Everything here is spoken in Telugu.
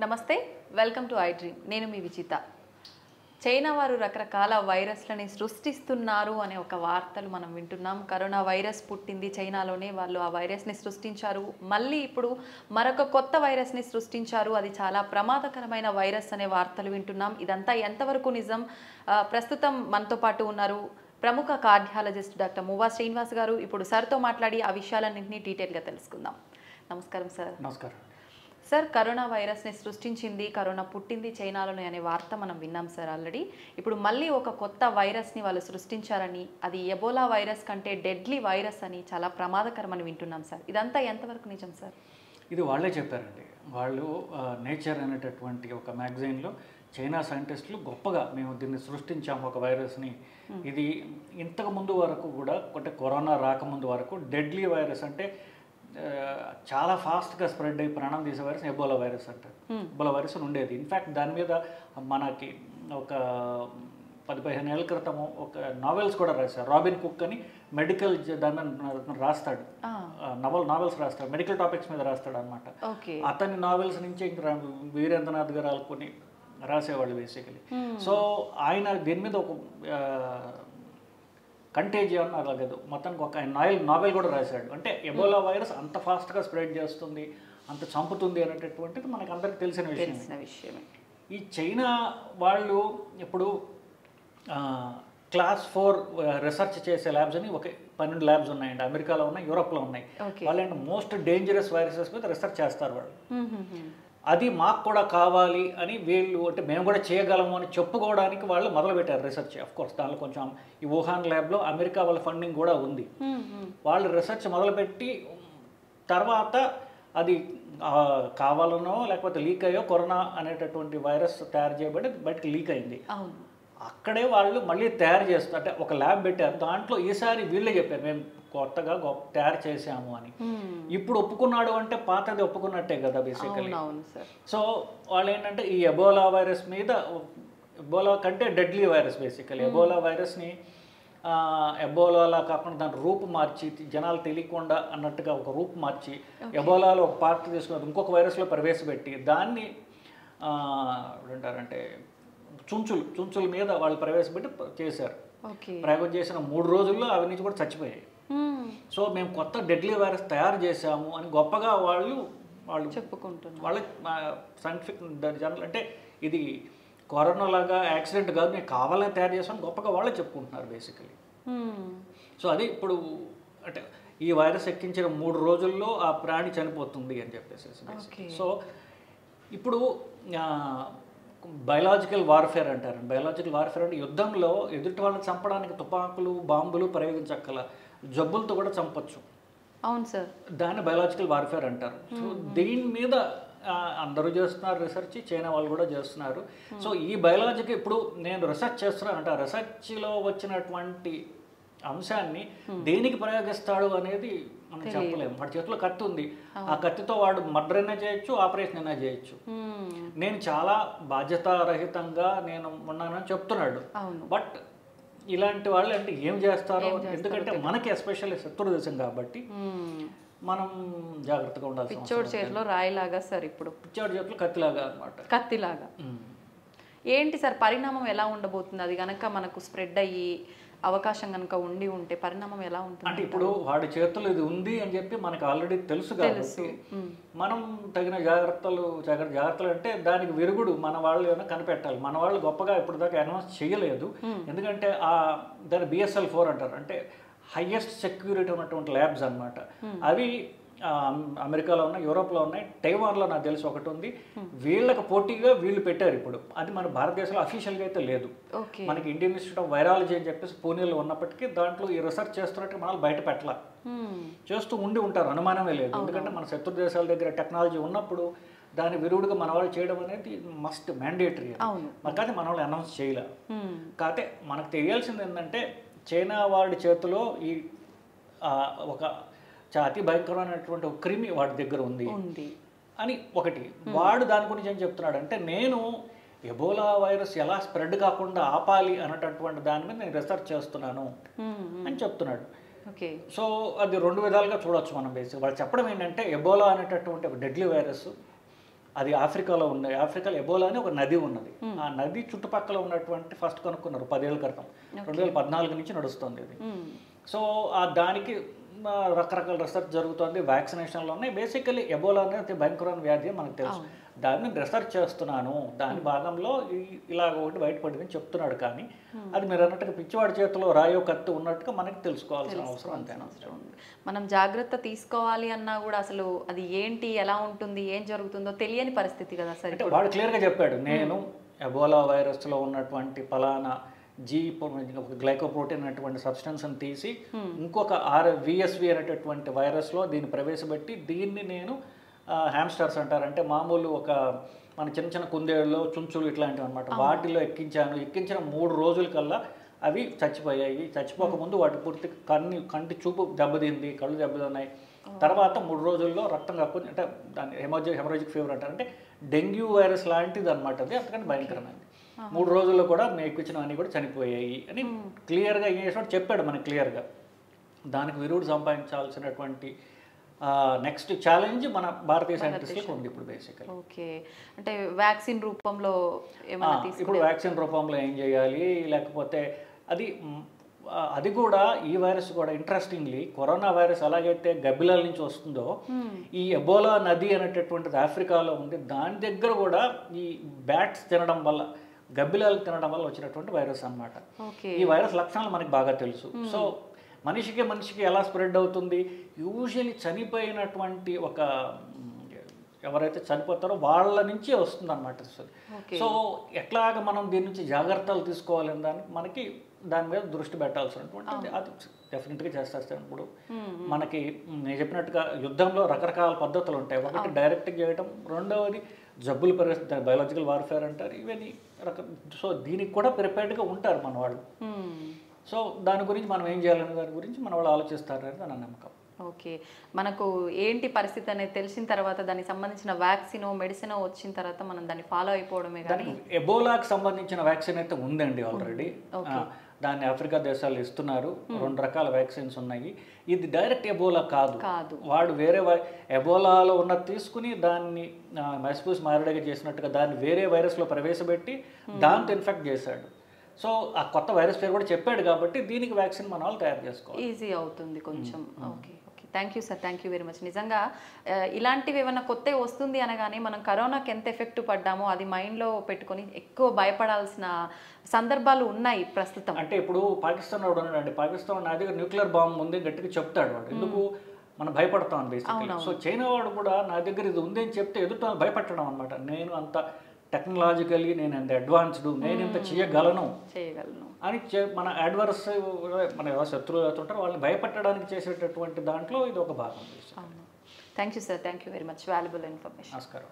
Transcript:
నమస్తే, వెల్కమ్ టు ఐ డ్రీమ్. నేను మీ విజిత. చైనా వారు రకరకాల వైరస్లని సృష్టిస్తున్నారు అనే ఒక వార్తలు మనం వింటున్నాం. కరోనా వైరస్ పుట్టింది చైనాలోనే, వాళ్ళు ఆ వైరస్ని సృష్టించారు. మళ్ళీ ఇప్పుడు మరొక కొత్త వైరస్ని సృష్టించారు, అది చాలా ప్రమాదకరమైన వైరస్ అనే వార్తలు వింటున్నాం. ఇదంతా ఎంతవరకు నిజం? ప్రస్తుతం మనతో పాటు ఉన్నారు ప్రముఖ కార్డియాలజిస్ట్ డాక్టర్ మువ్వా శ్రీనివాస్ గారు. ఇప్పుడు సార్తో మాట్లాడి ఆ విషయాలన్నింటినీ డీటెయిల్గా తెలుసుకుందాం. నమస్కారం సార్. నమస్కారం సార్, కరోనా వైరస్ని సృష్టించింది, కరోనా పుట్టింది చైనాలోనే అనే వార్త మనం విన్నాం సార్ ఆల్రెడీ. ఇప్పుడు మళ్ళీ ఒక కొత్త వైరస్ని వాళ్ళు సృష్టించారని, అది ఎబోలా వైరస్ కంటే డెడ్లీ వైరస్ అని, చాలా ప్రమాదకరమని వింటున్నాం సార్. ఇదంతా ఎంతవరకు నిజం సార్? ఇది వాళ్ళే చెప్పారండి. వాళ్ళు నేచర్ అనేటటువంటి ఒక మ్యాగజైన్లో చైనా సైంటిస్టులు గొప్పగా మేము దీన్ని సృష్టించాము ఒక వైరస్ని. ఇది ఇంతకు ముందు వరకు కూడా, అంటే కరోనా రాకముందు వరకు డెడ్లీ వైరస్ అంటే చాలా ఫాస్ట్గా స్ప్రెడ్ అయ్యి ప్రాణం తీసే వైరస్ ఎబోలా వైరస్ అంటారు. ఎబోలా వైరస్ ఉండేది. ఇన్ఫ్యాక్ట్ దాని మీద మనకి ఒక 10-15 ఏళ్ళ క్రితము ఒక నావెల్స్ కూడా రాశారు. రాబిన్ కుక్ అని మెడికల్ దాని మీద రాస్తాడు, నావెల్స్ రాస్తాడు, మెడికల్ టాపిక్స్ మీద రాస్తాడు అనమాట. అతని నావెల్స్ నుంచి ఇంకా వీరేంద్రనాథ్ గారు కొన్ని రాసేవాళ్ళు బేసికలీ. సో ఆయన దీని మీద ఒక కంటేజియన్ అలాగే మొత్తానికి ఒక నావెల్ కూడా రాశాడు. అంటే ఎబోలా వైరస్ అంత ఫాస్ట్గా స్ప్రెడ్ చేస్తుంది, అంత చంపుతుంది అనేటటువంటిది మనకు అందరికి తెలిసిన విషయమే. ఈ చైనా వాళ్ళు ఇప్పుడు క్లాస్ 4 రీసెర్చ్ చేసే ల్యాబ్స్ అని ఒక 12 ల్యాబ్స్ ఉన్నాయండి. అమెరికాలో ఉన్నాయి, యూరోప్లో ఉన్నాయి. వాళ్ళు మోస్ట్ డేంజరస్ వైరసెస్ మీద రీసెర్చ్ చేస్తారు వాళ్ళు. అది మాకు కూడా కావాలి అని వీళ్ళు, అంటే మేము కూడా చేయగలము అని చెప్పుకోవడానికి వాళ్ళు మొదలుపెట్టారు రీసెర్చ్. కోర్స్ దానిలో కొంచెం ఈ వుహాన్ ల్యాబ్లో అమెరికా వాళ్ళ ఫండింగ్ కూడా ఉంది. వాళ్ళు రీసెర్చ్ మొదలుపెట్టి తర్వాత అది కావాలనో లేకపోతే లీక్ అయ్యో కరోనా అనేటటువంటి వైరస్ తయారు చేయబడి బయటకు లీక్ అయింది. అక్కడే వాళ్ళు మళ్ళీ తయారు చేస్తారు, అంటే ఒక ల్యాబ్ పెట్టారు. దాంట్లో ఈసారి వీళ్ళే చెప్పారు మేము కొత్తగా తయారు చేసాము అని. ఇప్పుడు ఒప్పుకున్నాడు అంటే పాతది ఒప్పుకున్నట్టే కదా బేసికలీ. సో వాళ్ళు ఏంటంటే ఈ ఎబోలా వైరస్ మీద, ఎబోలా కంటే డెడ్లీ వైరస్ బేసికలీ. ఎబోలా వైరస్ని ఎబోలాలా కాకుండా దాని రూపు మార్చి, జనాలు తెలియకుండా అన్నట్టుగా ఒక రూపు మార్చి ఎబోలాలో ఒక పార్ట్ తీసుకుని ఇంకొక వైరస్లో ప్రవేశపెట్టి దాన్ని ఏంటారంటే చుంచుల మీద వాళ్ళు ప్రవేశపెట్టి చేశారు. ప్రయోగం చేసిన 3 రోజుల్లో అవి నుంచి కూడా చచ్చిపోయాయి. సో మేము కొత్త డెడ్లీ వైరస్ తయారు చేశాము అని గొప్పగా వాళ్ళు చెప్పుకుంటున్నారు. వాళ్ళ సైంటిఫిక్ జర్నల్, అంటే ఇది కరోనా లాగా యాక్సిడెంట్ కాదు, మేము కావాలని తయారు చేసాము గొప్పగా వాళ్ళే చెప్పుకుంటున్నారు బేసికలీ. సో అది ఇప్పుడు అంటే ఈ వైరస్ ఎక్కించిన 3 రోజుల్లో ఆ ప్రాణి చనిపోతుంది అని చెప్పేసి. సో ఇప్పుడు బయలాజికల్ వార్ఫేర్ అంటారు. బయలాజికల్ వార్ఫేర్ అంటే యుద్ధంలో ఎదుటి వాళ్ళని చంపడానికి తుపాకులు, బాంబులు ప్రయోగించక్కల, జబ్బులతో కూడా చంపొచ్చు. అవును సార్, దాన్ని బయలాజికల్ వార్ఫేర్ అంటారు. సో దీని మీద అందరూ చేస్తున్నారు రీసెర్చ్, చైనా వాళ్ళు కూడా చేస్తున్నారు. సో ఈ బయలాజికల్ ఇప్పుడు నేను రీసెర్చ్ చేస్తున్నాను అంటే ఆ రీసెర్చ్లో వచ్చినటువంటి అంశాన్ని దేనికి ప్రయోగిస్తాడు అనేది మనం చెప్పలేము. వాడి చేతిలో కత్తి ఉంది, ఆ కత్తితో వాడు మర్డర్ అయినా చేయొచ్చు, ఆపరేషన్ అయినా చేయొచ్చు. నేను చాలా బాధ్యతారహితంగా నేను ఉన్నానని చెప్తున్నాడు. బట్ ఇలాంటి వాళ్ళు అంటే ఏం చేస్తారో, ఎందుకంటే మనకి ఎస్పెషల్లీ శత్రు దేశం కాబట్టి మనం జాగ్రత్తగా ఉండాలి. పిచ్చోడి చేతిలో రాయిలాగా సార్, ఇప్పుడు పిచ్చోడి చేతిలో కత్తిలాగా అనమాట. కత్తిలాగా ఏంటి సార్ పరిణామం ఎలా ఉండబోతుంది? అది కనుక మనకు స్ప్రెడ్ అయ్యి అవకాశం కనుక ఉంటే పరిణామం ఎలా ఉంటుంది? అంటే ఇప్పుడు వాడి చేతులు ఇది ఉంది అని చెప్పి మనకు ఆల్రెడీ తెలుసు కాబట్టి మనం తగిన జాగ్రత్తలు అంటే దానికి విరుగుడు మన వాళ్ళు ఏమైనా కనిపెట్టాలి. మన వాళ్ళు గొప్పగా ఇప్పుడు దాకా అనౌన్స్ చేయలేదు. ఎందుకంటే దాన్ని BSL-4 అంటారు, అంటే హైయెస్ట్ సెక్యూరిటీ ఉన్నటువంటి ల్యాబ్స్ అనమాట. అవి అమెరికాలో ఉన్నాయి, యూరోప్లో ఉన్నాయి, తైవాన్లో నాకు తెలిసి ఒకటి ఉంది. వీళ్ళకి పోటీగా వీళ్ళు పెట్టారు ఇప్పుడు. అది మన భారతదేశంలో అఫీషియల్గా అయితే లేదు. మనకి ఇండియన్ ఇన్స్టిట్యూట్ ఆఫ్ వైరాలజీ అని చెప్పేసి పూణేలో ఉన్నప్పటికీ దాంట్లో ఈ రీసెర్చ్ చేస్తున్నట్టు మనల్ని బయట పెట్టాల, చేస్తూ ఉంటారు, అనుమానమే లేదు. ఎందుకంటే మన శత్రు దేశాల దగ్గర టెక్నాలజీ ఉన్నప్పుడు దాని విరుగుడుగా మన వాళ్ళు చేయడం అనేది మస్ట్ మ్యాండేటరీ. కానీ మన వాళ్ళు అనౌన్స్ చేయలే. కాకపోతే మనకు తెలియాల్సింది ఏంటంటే చైనా వాడి చేతిలో ఈ ఒక అతి భయంకరమైనటువంటి ఒక క్రిమి వాడి దగ్గర ఉంది అని ఒకటి. వాడు దాని గురించి ఏం చెప్తున్నాడు అంటే, నేను ఎబోలా వైరస్ ఎలా స్ప్రెడ్ కాకుండా ఆపాలి అనేటటువంటి దాని మీద నేను రీసెర్చ్ చేస్తున్నాను అని చెప్తున్నాడు. సో అది 2 విధాలుగా చూడొచ్చు మనం. బేసిక్ వాళ్ళు చెప్పడం ఏంటంటే ఎబోలా అనేటటువంటి ఒక డెడ్లీ వైరస్ అది ఆఫ్రికాలో ఉన్నాయి. ఆఫ్రికాలో ఎబోలా అని ఒక నది ఉన్నది. ఆ నది చుట్టుపక్కల ఉన్నటువంటి ఫస్ట్ కనుక్కున్నారు 10 ఏళ్ల క్రితం. 2014 నుంచి నడుస్తుంది ఇది. సో దానికి రకరకాల రీసెర్చ్ జరుగుతుంది, వ్యాక్సినేషన్లు ఉన్నాయి. బేసికలీ ఎబోలా అనేది అతి భయంకరమైన వ్యాధి మనకు తెలుసు. దాన్ని రీసెర్చ్ చేస్తున్నాను, దాని భాగంలో ఇలా ఒకటి బయటపడిందని చెప్తున్నాడు. కానీ అది మీరు అన్నట్టుగా పిచ్చివాడి చేతిలో రాయో కత్తి ఉన్నట్టుగా మనకి తెలుసుకోవాల్సిన అవసరం అంతేనా. మనం జాగ్రత్త తీసుకోవాలి అన్నా కూడా అసలు అది ఏంటి, ఎలా ఉంటుంది, ఏం జరుగుతుందో తెలియని పరిస్థితి కదా సార్. అంటే వాడు క్లియర్గా చెప్పాడు, నేను ఎబోలా వైరస్లో ఉన్నటువంటి ఫలానా గ్లైకోప్రోటీన్ అనేటువంటి సబ్స్టెన్స్ని తీసి ఇంకొక VSV అనేటటువంటి వైరస్లో దీన్ని ప్రవేశపెట్టి దీన్ని నేను హ్యామ్స్టర్స్ అంటారు, అంటే మామూలు ఒక మన చిన్న చిన్న కుందేళ్ళు చుంచులు ఇట్లాంటివి అనమాట, వాటిల్లో ఎక్కించిన 3 రోజుల కల్లా అవి చచ్చిపోయాయి. చచ్చిపోకముందు వాటి పూర్తి కంటి చూపు దెబ్బతింది, కళ్ళు దెబ్బతిన్నాయి. తర్వాత 3 రోజుల్లో రక్తం కక్కుని, అంటే దాన్ని హెమరాజిక్ ఫీవర్ అంటారు, అంటే డెంగ్యూ వైరస్ లాంటిది అనమాట. అది అంతకంటే భయంకరమైనది. 3 రోజుల్లో కూడా ఎక్కించినవన్నీ కూడా చనిపోయాయి అని క్లియర్గా ఏం చేసినట్టు చెప్పాడు మనకి క్లియర్గా. దానికి విరుగుడు సంపాదించాల్సినటువంటి నెక్స్ట్ ఛాలెంజ్ మన భారతీయ సైంటిస్టులకు ఉంది ఇప్పుడు బేసికల్. ఓకే, అంటే వ్యాక్సిన్ రూపంలో ఇప్పుడు వ్యాక్సిన్ రూపంలో ఏం చేయాలి, లేకపోతే అది కూడా ఈ వైరస్ కూడా ఇంట్రెస్టింగ్లీ కరోనా వైరస్ ఎలాగైతే గబ్బిలాల నుంచి వస్తుందో ఈ ఎబోలా నది అనేటటువంటిది ఆఫ్రికాలో ఉంది. దాని దగ్గర కూడా ఈ బ్యాట్స్ తినడం వల్ల, గబ్బిలాలు తినడం వల్ల వచ్చినటువంటి వైరస్ అన్నమాట. ఈ వైరస్ లక్షణాలు మనకి బాగా తెలుసు. సో మనిషికి ఎలా స్ప్రెడ్ అవుతుంది, యూజువల్లీ చనిపోయినటువంటి ఎవరైతే చనిపోతారో వాళ్ళ నుంచే వస్తుంది అన్నమాట. సో ఎట్లాగ మనం దీని నుంచి జాగ్రత్తలు తీసుకోవాలని దానికి దాని మీద దృష్టి పెట్టాల్సినటువంటి అది డెఫినెట్గా చేస్తారు. ఇప్పుడు మనకి నేను చెప్పినట్టుగా యుద్ధంలో రకరకాల పద్ధతులు ఉంటాయి. ఒకటి డైరెక్ట్గా చేయడం, రెండవది జబ్బులు పరిస్థితి బయాలజికల్ వార్ఫేర్ అంటారు, ఇవన్నీ సో దీనికి కూడా ప్రిపేర్డ్గా ఉంటారు మన వాళ్ళు. సో దాని గురించి మనం ఏం చేయాలనే దాని గురించి మన వాళ్ళు ఆలోచిస్తారనేది నా నమ్మకం. ఓకే, మనకు ఏంటి పరిస్థితి అనేది తెలిసిన తర్వాత దానికి సంబంధించిన వ్యాక్సిన్ మెడిసిన్ వచ్చిన తర్వాత మనం దాన్ని ఫాలో అయిపోవడమే. కానీ ఎబోలాకి సంబంధించిన వ్యాక్సిన్ అయితే ఉందండి ఆల్రెడీ. దాన్ని ఆఫ్రికా దేశాలు ఇస్తున్నారు. 2 రకాల వ్యాక్సిన్స్ ఉన్నాయి. ఇది డైరెక్ట్ ఎబోలా కాదు, వాడు వేరే ఎబోలాలో ఉన్నది తీసుకుని దాన్ని మైస్పూస్ మారడగా చేసినట్టుగా దాన్ని వేరే వైరస్లో ప్రవేశపెట్టి దాంతో ఇన్ఫెక్ట్ చేశాడు. సో ఆ కొత్త వైరస్ పేరు కూడా చెప్పాడు కాబట్టి దీనికి వ్యాక్సిన్ మన వాళ్ళు తయారు చేసుకోవాలి, ఈజీ అవుతుంది కొంచెం. Okay, thank you sir, thank you very much. నిజంగా ఇలాంటివి ఏమైనా కొత్త వస్తుంది అనగానే మనం కరోనాకి ఎంత ఎఫెక్ట్ పడ్డామో అది మైండ్లో పెట్టుకొని ఎక్కువ భయపడాల్సిన సందర్భాలు ఉన్నాయి ప్రస్తుతం. అంటే ఇప్పుడు పాకిస్తాన్ వాడు ఉన్నాడండి, పాకిస్తాన్ నా దగ్గర న్యూక్లియర్ బాంబు ఉంది గట్టిగా చెప్తాడు వాడు, ఎందుకు మనం భయపడతాం బేసిక్లీ. సో చైనా వాడు కూడా నా దగ్గర ఇది ఉంది అని చెప్తే ఎదుట భయపడడం అనమాట. నేను అంత టెక్నాలజికలీ నేను అంత అడ్వాన్స్డ్, నేను ఇంత చేయగలను అని మన అడ్వర్స్ మన శత్రువులు అవుతుంటారు, వాళ్ళని భయపెట్టడానికి చేసేటటువంటి దాంట్లో ఇది ఒక భాగం. Thank you sir, thank you very much, valuable information. నమస్కారం.